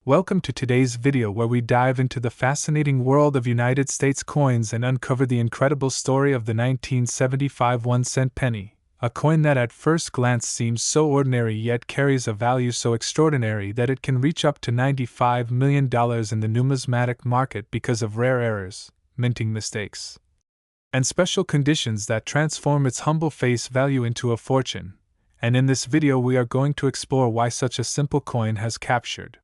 Welcome to today's video where we dive into the fascinating world of United States coins and uncover the incredible story of the 1975 1-cent penny, a coin that at first glance seems so ordinary yet carries a value so extraordinary that it can reach up to $95 million in the numismatic market because of rare errors, minting mistakes, and special conditions that transform its humble face value into a fortune. And in this video we are going to explore why such a simple coin has captured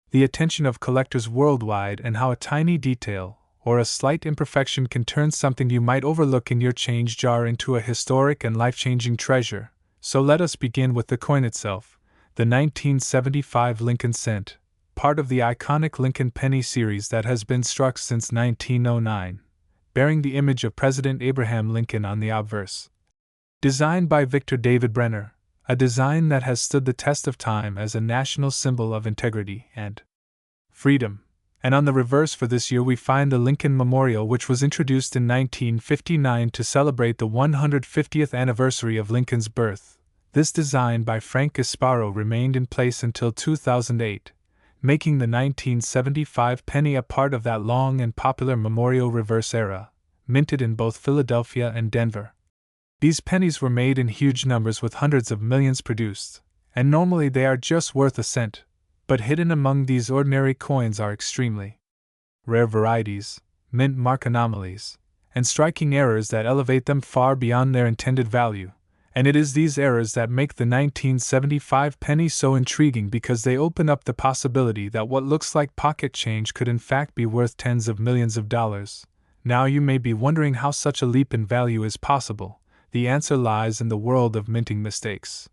the attention of collectors worldwide and how a tiny detail or a slight imperfection can turn something you might overlook in your change jar into a historic and life-changing treasure. So let us begin with the coin itself, the 1975 Lincoln cent, part of the iconic Lincoln penny series that has been struck since 1909, bearing the image of President Abraham Lincoln on the obverse. Designed by Victor David Brenner, a design that has stood the test of time as a national symbol of integrity and freedom. And on the reverse for this year we find the Lincoln Memorial, which was introduced in 1959 to celebrate the 150th anniversary of Lincoln's birth. This design by Frank Gasparo remained in place until 2008, making the 1975 penny a part of that long and popular memorial reverse era, minted in both Philadelphia and Denver. These pennies were made in huge numbers with hundreds of millions produced, and normally they are just worth a cent, but hidden among these ordinary coins are extremely rare varieties, mint mark anomalies, and striking errors that elevate them far beyond their intended value. And it is these errors that make the 1975 penny so intriguing because they open up the possibility that what looks like pocket change could in fact be worth tens of millions of dollars. Now you may be wondering how such a leap in value is possible. The answer lies in the world of minting mistakes.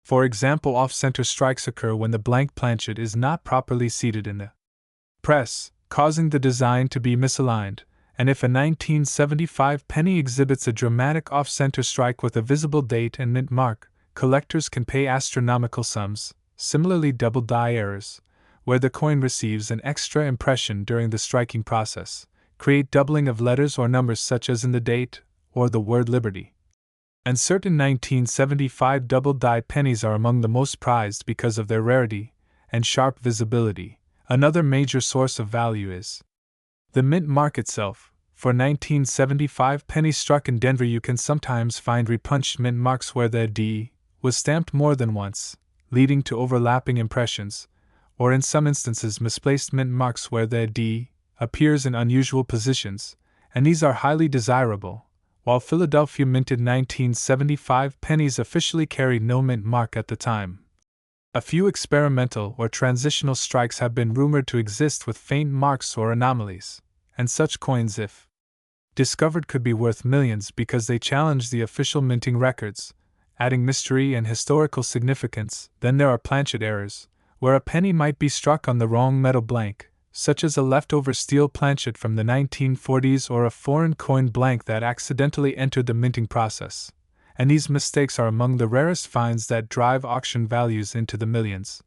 For example, off-center strikes occur when the blank planchet is not properly seated in the press, causing the design to be misaligned, and if a 1975 penny exhibits a dramatic off-center strike with a visible date and mint mark, collectors can pay astronomical sums. Similarly, double die errors, where the coin receives an extra impression during the striking process, create doubling of letters or numbers such as in the date or the word liberty. And certain 1975 double-die pennies are among the most prized because of their rarity and sharp visibility. Another major source of value is the mint mark itself. For 1975 pennies struck in Denver, you can sometimes find repunched mint marks where the D was stamped more than once, leading to overlapping impressions, or in some instances misplaced mint marks where the D appears in unusual positions, and these are highly desirable. While Philadelphia minted 1975 pennies officially carried no mint mark at the time, a few experimental or transitional strikes have been rumored to exist with faint marks or anomalies, and such coins, if discovered, could be worth millions because they challenge the official minting records, adding mystery and historical significance. Then there are planchet errors, where a penny might be struck on the wrong metal blank, such as a leftover steel planchet from the 1940s or a foreign coin blank that accidentally entered the minting process, and these mistakes are among the rarest finds that drive auction values into the millions.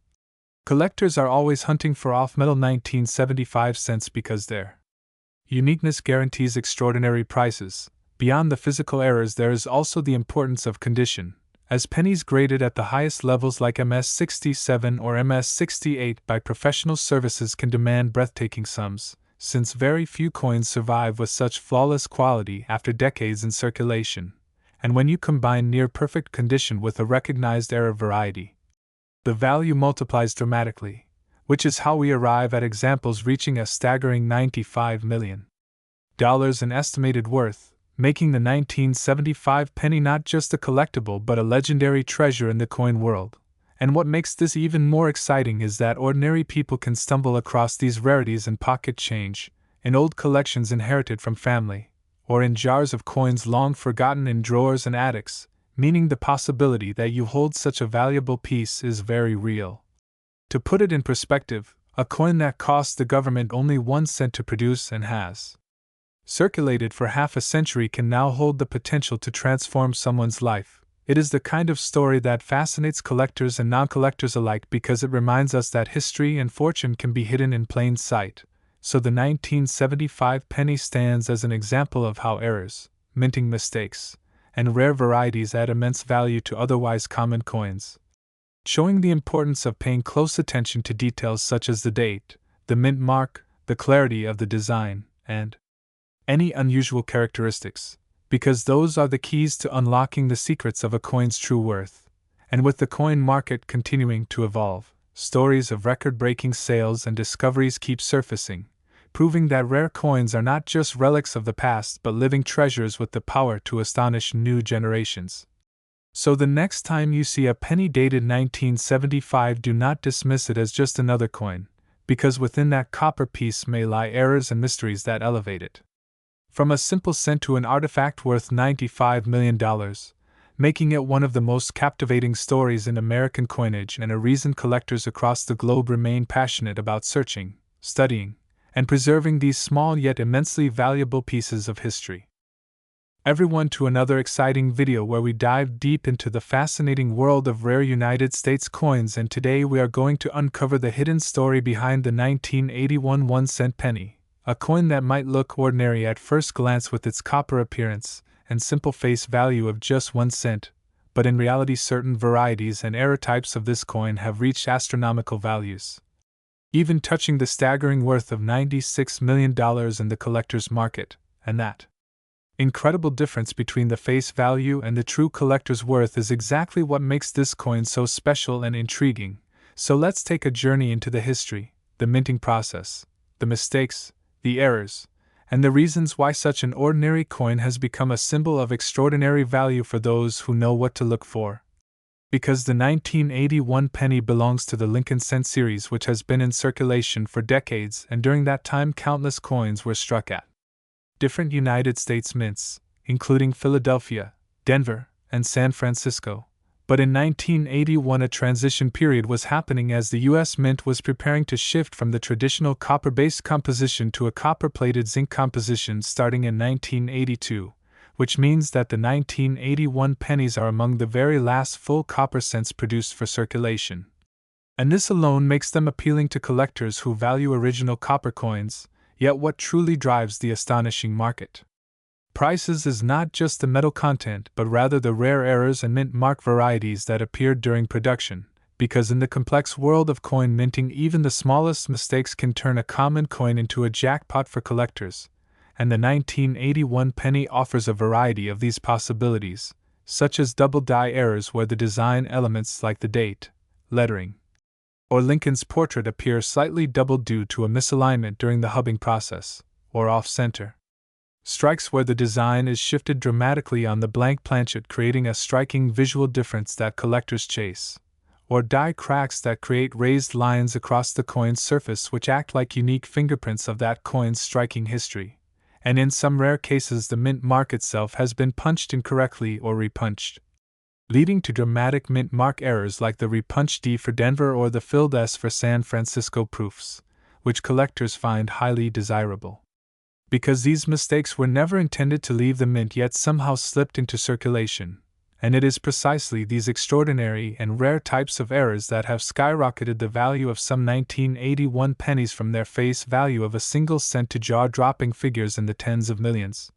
Collectors are always hunting for off-metal 1975 cents because their uniqueness guarantees extraordinary prices. Beyond the physical errors, there is also the importance of condition, as pennies graded at the highest levels like MS-67 or MS-68 by professional services can demand breathtaking sums, since very few coins survive with such flawless quality after decades in circulation. And when you combine near-perfect condition with a recognized error variety, the value multiplies dramatically, which is how we arrive at examples reaching a staggering $95 million in estimated worth, making the 1975 penny not just a collectible but a legendary treasure in the coin world. And what makes this even more exciting is that ordinary people can stumble across these rarities in pocket change, in old collections inherited from family, or in jars of coins long forgotten in drawers and attics, meaning the possibility that you hold such a valuable piece is very real. To put it in perspective, a coin that cost the government only 1 cent to produce and has circulated for half a century can now hold the potential to transform someone's life. It is the kind of story that fascinates collectors and non-collectors alike because it reminds us that history and fortune can be hidden in plain sight. So the 1975 penny stands as an example of how errors, minting mistakes, and rare varieties add immense value to otherwise common coins. showing the importance of paying close attention to details such as the date, the mint mark, the clarity of the design, and any unusual characteristics, because those are the keys to unlocking the secrets of a coin's true worth. And with the coin market continuing to evolve, stories of record-breaking sales and discoveries keep surfacing, proving that rare coins are not just relics of the past but living treasures with the power to astonish new generations. So the next time you see a penny dated 1975, do not dismiss it as just another coin, because within that copper piece may lie errors and mysteries that elevate it from a simple cent to an artifact worth $95 million, making it one of the most captivating stories in American coinage and a reason collectors across the globe remain passionate about searching, studying, and preserving these small yet immensely valuable pieces of history. Everyone to another exciting video where we dive deep into the fascinating world of rare United States coins, and today we are going to uncover the hidden story behind the 1981 1-cent penny, a coin that might look ordinary at first glance with its copper appearance and simple face value of just 1 cent, but in reality certain varieties and error types of this coin have reached astronomical values, even touching the staggering worth of $96 million in the collector's market, and that incredible difference between the face value and the true collector's worth is exactly what makes this coin so special and intriguing. So let's take a journey into the history, the minting process, the mistakes, the errors, and the reasons why such an ordinary coin has become a symbol of extraordinary value for those who know what to look for. Because the 1981 penny belongs to the Lincoln cent series, which has been in circulation for decades, and during that time countless coins were struck at different United States mints, including Philadelphia, Denver, and San Francisco. But in 1981 a transition period was happening as the U.S. Mint was preparing to shift from the traditional copper-based composition to a copper-plated zinc composition starting in 1982, which means that the 1981 pennies are among the very last full copper cents produced for circulation. And this alone makes them appealing to collectors who value original copper coins. Yet what truly drives the astonishing market prices is not just the metal content but rather the rare errors and mint mark varieties that appeared during production, because in the complex world of coin minting even the smallest mistakes can turn a common coin into a jackpot for collectors, and the 1981 penny offers a variety of these possibilities, such as double die errors where the design elements like the date, lettering, or Lincoln's portrait appear slightly doubled due to a misalignment during the hubbing process, or off-center strikes where the design is shifted dramatically on the blank planchet, creating a striking visual difference that collectors chase, or die cracks that create raised lines across the coin's surface which act like unique fingerprints of that coin's striking history, and in some rare cases the mint mark itself has been punched incorrectly or repunched, leading to dramatic mint mark errors like the repunched D for Denver or the filled S for San Francisco proofs, which collectors find highly desirable. Because these mistakes were never intended to leave the mint yet somehow slipped into circulation, and it is precisely these extraordinary and rare types of errors that have skyrocketed the value of some 1981 pennies from their face value of a single cent to jaw-dropping figures in the tens of millions,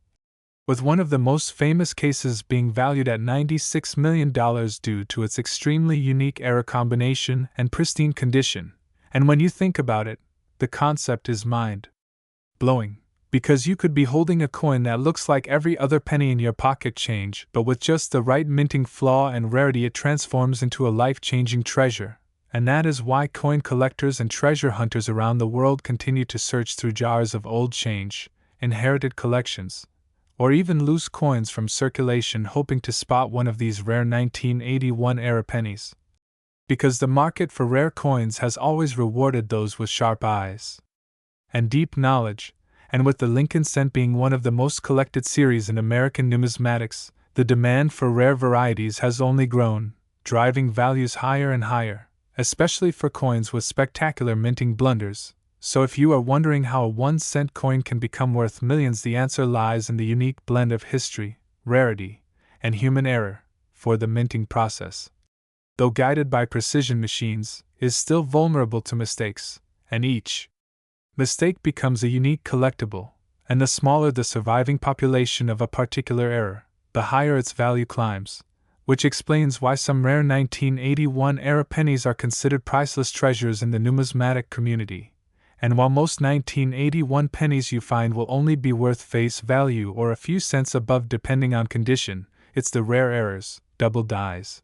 with one of the most famous cases being valued at $96 million due to its extremely unique error combination and pristine condition. And when you think about it, the concept is mind-blowing, because you could be holding a coin that looks like every other penny in your pocket change, but with just the right minting flaw and rarity it transforms into a life-changing treasure. And that is why coin collectors and treasure hunters around the world continue to search through jars of old change, inherited collections, or even loose coins from circulation hoping to spot one of these rare 1981 era pennies. Because the market for rare coins has always rewarded those with sharp eyes and deep knowledge, and with the Lincoln cent being one of the most collected series in American numismatics, the demand for rare varieties has only grown, driving values higher and higher, especially for coins with spectacular minting blunders. So if you are wondering how a 1-cent coin can become worth millions, the answer lies in the unique blend of history, rarity, and human error, for the minting process, though guided by precision machines, is still vulnerable to mistakes, and each mistake becomes a unique collectible, and the smaller the surviving population of a particular error, the higher its value climbs, which explains why some rare 1981-era pennies are considered priceless treasures in the numismatic community. And while most 1981 pennies you find will only be worth face value or a few cents above depending on condition, it's the rare errors, double dies,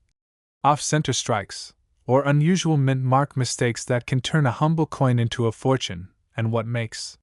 off-center strikes, or unusual mint mark mistakes that can turn a humble coin into a fortune. And what makes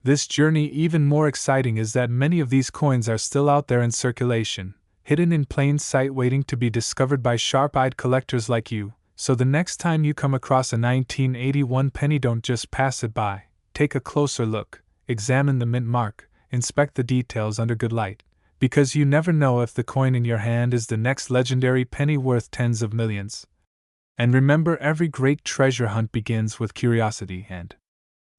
this journey even more exciting is that many of these coins are still out there in circulation, hidden in plain sight waiting to be discovered by sharp-eyed collectors like you. So the next time you come across a 1981 penny, don't just pass it by. Take a closer look, examine the mint mark, inspect the details under good light, because you never know if the coin in your hand is the next legendary penny worth tens of millions. And remember, every great treasure hunt begins with curiosity and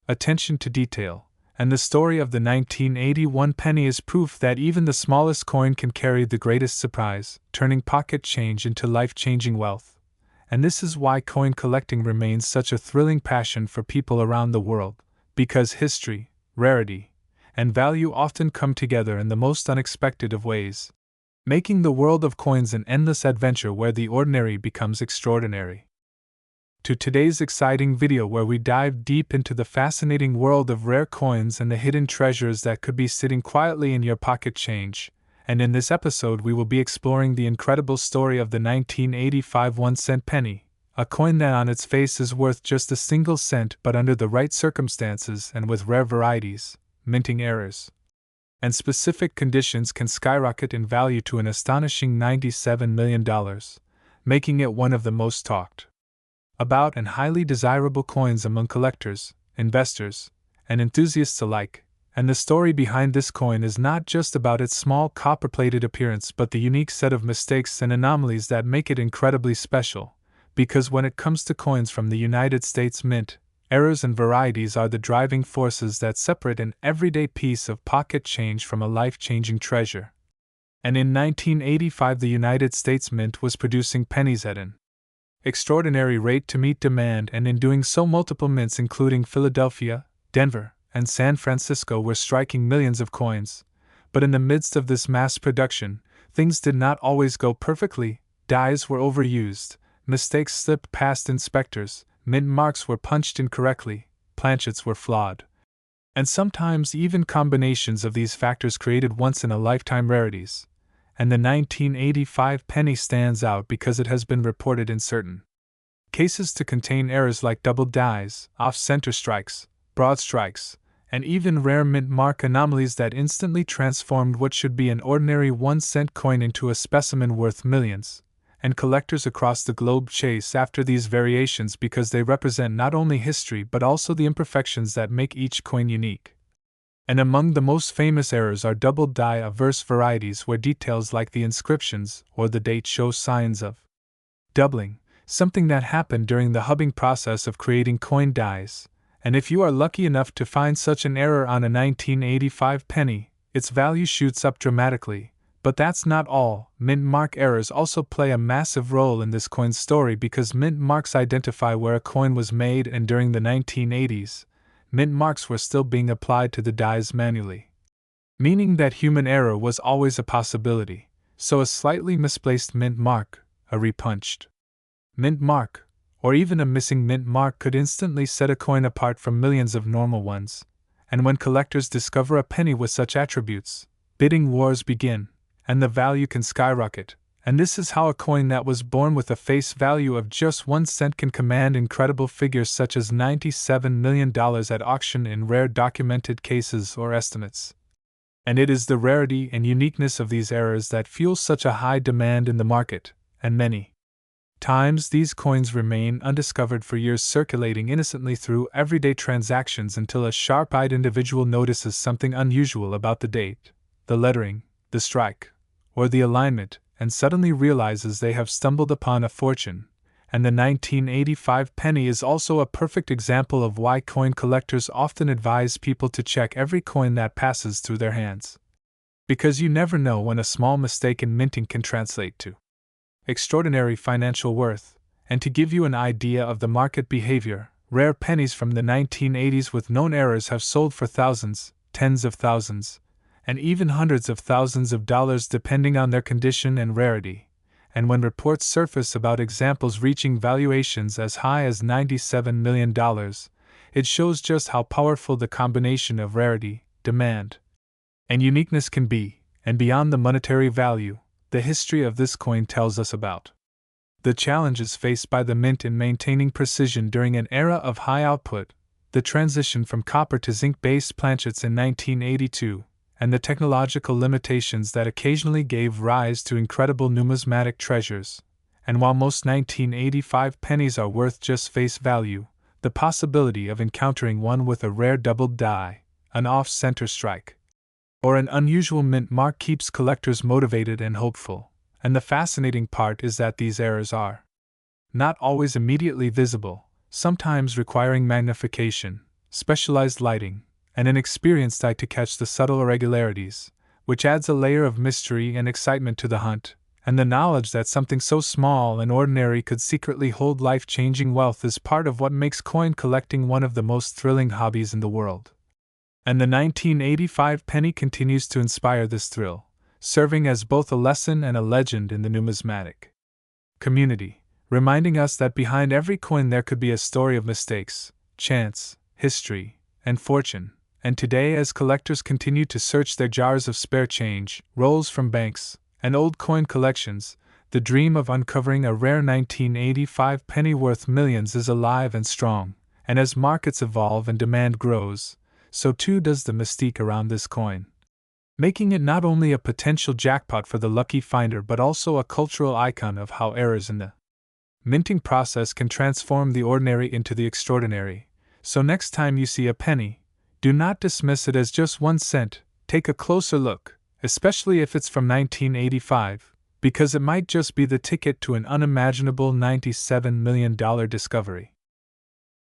attention to detail, and the story of the 1981 penny is proof that even the smallest coin can carry the greatest surprise, turning pocket change into life-changing wealth. And this is why coin collecting remains such a thrilling passion for people around the world, because history, rarity, and value often come together in the most unexpected of ways, making the world of coins an endless adventure where the ordinary becomes extraordinary. To today's exciting video where we dive deep into the fascinating world of rare coins and the hidden treasures that could be sitting quietly in your pocket change. And in this episode we will be exploring the incredible story of the 1985 1-cent penny, a coin that on its face is worth just a single cent, but under the right circumstances and with rare varieties, minting errors, and specific conditions can skyrocket in value to an astonishing $97 million, making it one of the most talked about and highly desirable coins among collectors, investors, and enthusiasts alike. And the story behind this coin is not just about its small copper-plated appearance but the unique set of mistakes and anomalies that make it incredibly special. Because when it comes to coins from the United States Mint, errors and varieties are the driving forces that separate an everyday piece of pocket change from a life-changing treasure. And in 1985 the United States Mint was producing pennies at an extraordinary rate to meet demand, and in doing so multiple mints including Philadelphia, Denver, and San Francisco were striking millions of coins. But in the midst of this mass production, things did not always go perfectly. Dies were overused, mistakes slipped past inspectors, mint marks were punched incorrectly, planchets were flawed. And sometimes even combinations of these factors created once-in-a-lifetime rarities. And the 1985 penny stands out because it has been reported in certain cases to contain errors like double dies, off-center strikes, broad strikes, and even rare mint mark anomalies that instantly transformed what should be an ordinary 1-cent coin into a specimen worth millions. And collectors across the globe chase after these variations because they represent not only history but also the imperfections that make each coin unique. And among the most famous errors are double die averse varieties where details like the inscriptions or the date show signs of doubling, something that happened during the hubbing process of creating coin dies. And if you are lucky enough to find such an error on a 1985 penny, its value shoots up dramatically. But that's not all. Mint mark errors also play a massive role in this coin's story because mint marks identify where a coin was made, and during the 1980s, mint marks were still being applied to the dies manually, meaning that human error was always a possibility. So a slightly misplaced mint mark, a repunched mint mark, or even a missing mint mark could instantly set a coin apart from millions of normal ones. And when collectors discover a penny with such attributes, bidding wars begin, and the value can skyrocket. And this is how a coin that was born with a face value of just 1 cent can command incredible figures such as $97 million at auction in rare documented cases or estimates. And it is the rarity and uniqueness of these errors that fuels such a high demand in the market, and many times these coins remain undiscovered for years, circulating innocently through everyday transactions until a sharp-eyed individual notices something unusual about the date, the lettering, the strike, or the alignment, and suddenly realizes they have stumbled upon a fortune. And the 1985 penny is also a perfect example of why coin collectors often advise people to check every coin that passes through their hands. Because you never know when a small mistake in minting can translate to extraordinary financial worth. And to give you an idea of the market behavior, rare pennies from the 1980s with known errors have sold for thousands, tens of thousands, and even hundreds of thousands of dollars depending on their condition and rarity. and when reports surface about examples reaching valuations as high as $97 million, it shows just how powerful the combination of rarity, demand, and uniqueness can be, and beyond the monetary value, the history of this coin tells us about the challenges faced by the mint in maintaining precision during an era of high output, the transition from copper to zinc-based planchets in 1982, and the technological limitations that occasionally gave rise to incredible numismatic treasures. And while most 1985 pennies are worth just face value, the possibility of encountering one with a rare doubled die, an off-center strike, or an unusual mint mark keeps collectors motivated and hopeful. And the fascinating part is that these errors are not always immediately visible, sometimes requiring magnification, specialized lighting, and an experienced eye to catch the subtle irregularities, which adds a layer of mystery and excitement to the hunt. And the knowledge that something so small and ordinary could secretly hold life-changing wealth is part of what makes coin collecting one of the most thrilling hobbies in the world. And the 1985 penny continues to inspire this thrill, serving as both a lesson and a legend in the numismatic community, reminding us that behind every coin there could be a story of mistakes, chance, history, and fortune. And today, as collectors continue to search their jars of spare change, rolls from banks, and old coin collections, the dream of uncovering a rare 1985 penny worth millions is alive and strong. And as markets evolve and demand grows, so too does the mystique around this coin, making it not only a potential jackpot for the lucky finder but also a cultural icon of how errors in the minting process can transform the ordinary into the extraordinary. So next time you see a penny, do not dismiss it as just 1 cent, take a closer look, especially if it's from 1985, because it might just be the ticket to an unimaginable $97 million discovery.